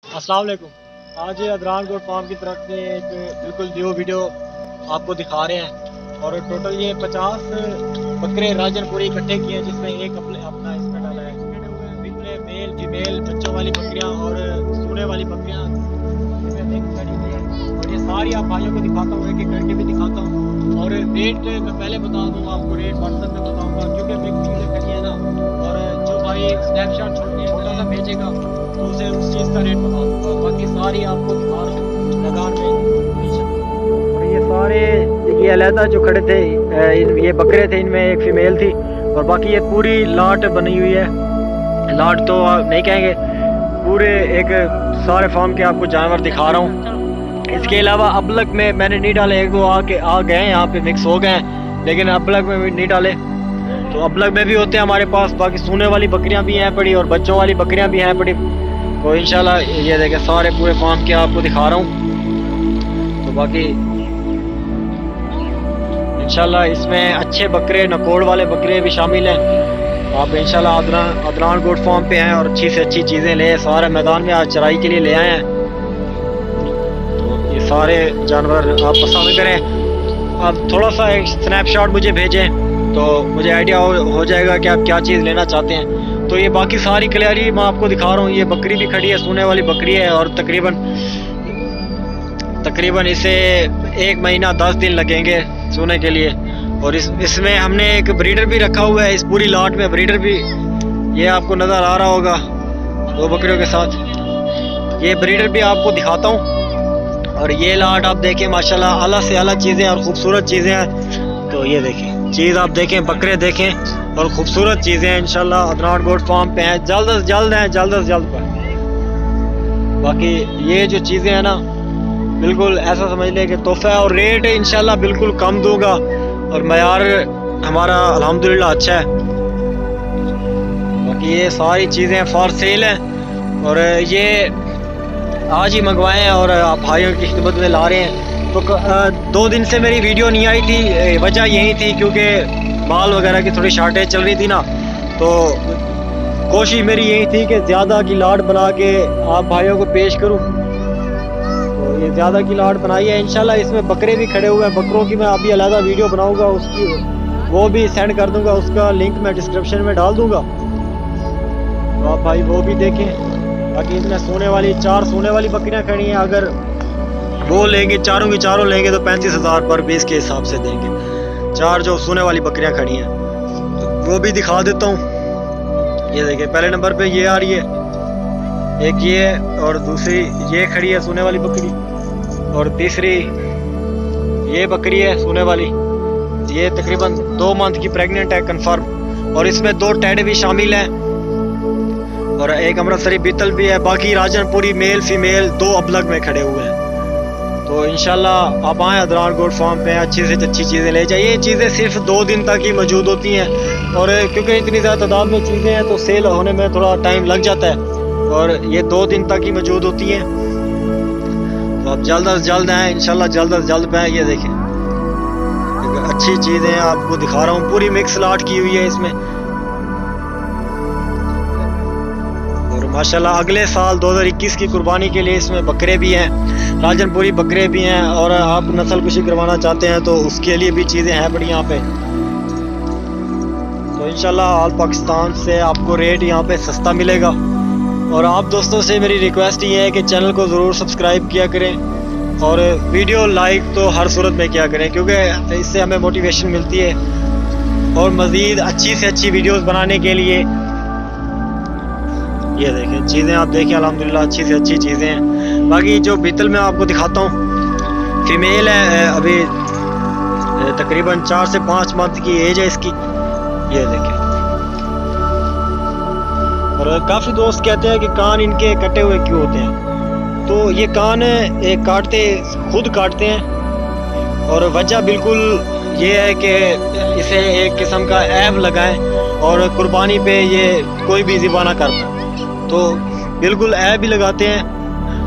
अस्सलाम वालेकुम। आज अदरान गोट फार्म की तरफ से एक बिल्कुल न्यू वीडियो आपको दिखा रहे हैं और टोटल ये 50 बकरे राजनपुरी इकट्ठे किए हैं, जिसमें एक अपना इसमें डाला है। इसमें मेल फीमेल बच्चों वाली बकरियां और सूने वाली बकरियां इसमें मिक्स करी हुई है और ये सारी आप भाइयों को दिखाता हूँ, एक एक करके भी दिखाता हूँ। और रेट मैं पहले बता दूँ आपको, रेट व्हाट्सएप में बताऊँगा क्योंकि मिक्स चीज़ें करी है ना। और जो भाई स्नैपशॉट छोड़ के छोटा सा भेजेगा तो उसे उस चीज़ का रेट बता दूँगा। बाकी सारी आपको दिखा रहा हूँ लगान में। और ये सारे ये अलहदा जो खड़े थे, ये बकरे थे, इनमें एक फीमेल थी और बाकी ये पूरी लाट बनी हुई है। लाट तो नहीं कहेंगे, पूरे एक सारे फार्म के आपको जानवर दिखा रहा हूँ। इसके अलावा अबलग में मैंने नहीं डाले, एक दो आ गए हैं यहाँ पे, मिक्स हो गए हैं, लेकिन अबलग में भी नहीं डाले। तो अबलग में भी होते हैं हमारे पास। बाकी सूने वाली बकरियां भी हैं पड़ी और बच्चों वाली बकरियां भी हैं पड़ी। तो इंशाल्लाह ये देखें सारे पूरे फार्म के आपको दिखा रहा हूँ। तो बाकी इंशाल्लाह इसमें अच्छे बकरे, नकोड़ वाले बकरे भी शामिल हैं। आप इंशाल्लाह अदरान गोट फार्म पे हैं और अच्छी से अच्छी चीज़ें ले, सारे मैदान में आज चराई के लिए ले आए हैं। तो ये सारे जानवर आप पसंद करें। आप थोड़ा सा एक स्नैपशॉट मुझे भेजें तो मुझे आइडिया हो जाएगा कि आप क्या चीज़ लेना चाहते हैं। तो ये बाकी सारी क्लियरी मैं आपको दिखा रहा हूँ। ये बकरी भी खड़ी है, सूने वाली बकरी है और तकरीबन इसे 1 महीना 10 दिन लगेंगे सोने के लिए। और इसमें हमने एक ब्रीडर भी रखा हुआ है। इस पूरी लॉट में ब्रीडर भी, ये आपको नज़र आ रहा होगा 2 बकरियों के साथ। ये ब्रीडर भी आपको दिखाता हूँ। और ये लॉट आप देखें माशाल्लाह आला से आला चीज़ें और ख़ूबसूरत चीज़ें हैं। तो ये देखें चीज़ आप देखें, बकरे देखें और ख़ूबसूरत चीज़ें हैं। इंशाल्लाह अदरान गोट फार्म पे हैं, जल्द से जल्द हैं, जल्द से जल्द पर। बाकी ये जो चीज़ें हैं ना, बिल्कुल ऐसा समझ लें कि तोहफा है। और रेट इंशाल्लाह बिल्कुल कम दूंगा और मयार हमारा अल्हम्दुलिल्लाह अच्छा है। बाकी ये सारी चीज़ें फॉर सेल हैं और ये आज ही मंगवाए हैं और आप भाइयों की खिदमत में ला रहे हैं। तो 2 दिन से मेरी वीडियो नहीं आई थी, वजह यही थी क्योंकि माल वगैरह की थोड़ी शॉर्टेज चल रही थी ना। तो कोशिश मेरी यही थी कि ज़्यादा की लाट बना के आप भाइयों को पेश करूं। तो ये ज़्यादा की लाट बनाई है। इंशाल्लाह इसमें बकरे भी खड़े हुए हैं। बकरों की मैं अभी अलग वीडियो बनाऊंगा, उसकी वो भी सेंड कर दूंगा, उसका लिंक मैं डिस्क्रिप्शन में डाल दूंगा, तो आप भाई वो भी देखें। बाकी इसमें सोने वाली 4 सोने वाली बकरियां खड़ी हैं। अगर वो लेंगे, चारों की चारों लेंगे तो 35,000 पर पीस के हिसाब से देंगे। 4 जो सोने वाली बकरियां खड़ी हैं तो वो भी दिखा देता हूँ। ये देखिए पहले नंबर पे ये आ रही है, एक ये है और दूसरी ये खड़ी है सोने वाली बकरी, और तीसरी ये बकरी है सोने वाली। ये तकरीबन 2 मंथ की प्रेग्नेंट है कंफर्म। और इसमें 2 टैड भी शामिल हैं और एक अमृतसरी बीतल भी है। बाकी राजनपुरी मेल फीमेल 2 अबलग में खड़े हुए हैं। तो इंशाल्लाह आप आएँ अदरान गोट फार्म पे, अच्छी से अच्छी चीज़ें ले जाइए। ये चीज़ें सिर्फ 2 दिन तक ही मौजूद होती हैं और क्योंकि इतनी ज़्यादा तादाद में चीज़ें हैं तो सेल होने में थोड़ा टाइम लग जाता है और ये 2 दिन तक ही मौजूद होती हैं। तो आप जल्द से जल्द आएँ इंशाल्लाह, जल्द से जल्द पे। ये देखें अच्छी चीज़ें आपको दिखा रहा हूँ, पूरी मिक्स लाट की हुई है इसमें। और माशाल्लाह अगले साल 2021 की कुर्बानी के लिए इसमें बकरे भी हैं, राजनपुरी बकरे भी हैं। और आप नस्ल कुशी करवाना चाहते हैं तो उसके लिए भी चीज़ें हैं बड़ी यहाँ पे। तो इंशाल्लाह ऑल पाकिस्तान से आपको रेट यहाँ पे सस्ता मिलेगा। और आप दोस्तों से मेरी रिक्वेस्ट ये है कि चैनल को ज़रूर सब्सक्राइब किया करें और वीडियो लाइक तो हर सूरत में किया करें क्योंकि इससे हमें मोटिवेशन मिलती है और मज़ीद अच्छी से अच्छी वीडियोस बनाने के लिए। ये देखें चीज़ें आप देखें अल्हम्दुलिल्लाह अच्छी से अच्छी चीज़ें हैं। बाकी जो बीतल मैं आपको दिखाता हूँ, फीमेल है, अभी तकरीबन 4 से 5 मंथ की एज है इसकी। ये देखें। और काफ़ी दोस्त कहते हैं कि कान इनके कटे हुए क्यों होते हैं, तो ये कान खुद काटते हैं। और वजह बिल्कुल ये है कि इसे एक किस्म का ऐब लगाएं और कुर्बानी पे ये कोई भी ज़िबा ना कर पाए, तो बिल्कुल ऐब ही लगाते हैं।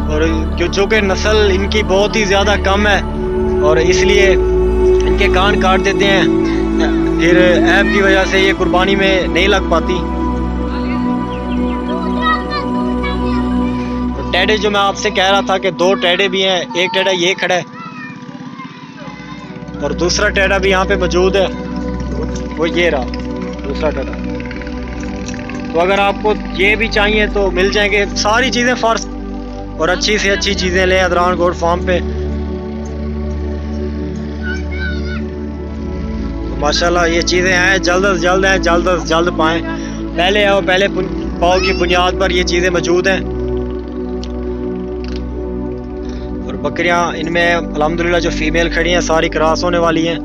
और चूँकि नस्ल इनकी बहुत ही ज़्यादा कम है और इसलिए इनके कान काट देते हैं, फिर ऐब की वजह से ये कुर्बानी में नहीं लग पाती। टेढ़े जो मैं आपसे कह रहा था कि 2 टेढ़े भी हैं, एक टेढ़ा ये खड़ा है और दूसरा टेढ़ा भी यहाँ पे मौजूद है, वो ये रहा दूसरा टेढ़ा। तो अगर आपको ये भी चाहिए तो मिल जाएंगे सारी चीज़ें फॉर, और अच्छी से अच्छी चीज़ें लें अदरान गोट फार्म पे। तो माशाल्लाह ये चीज़ें हैं, जल्द से जल्द हैं, जल्द से जल्द पाएँ। पहले आओ पहले पाओ की बुनियाद पर ये चीज़ें मौजूद हैं। और बकरियां इनमें अल्हम्दुलिल्लाह जो फीमेल खड़ी हैं सारी क्रॉस होने वाली हैं।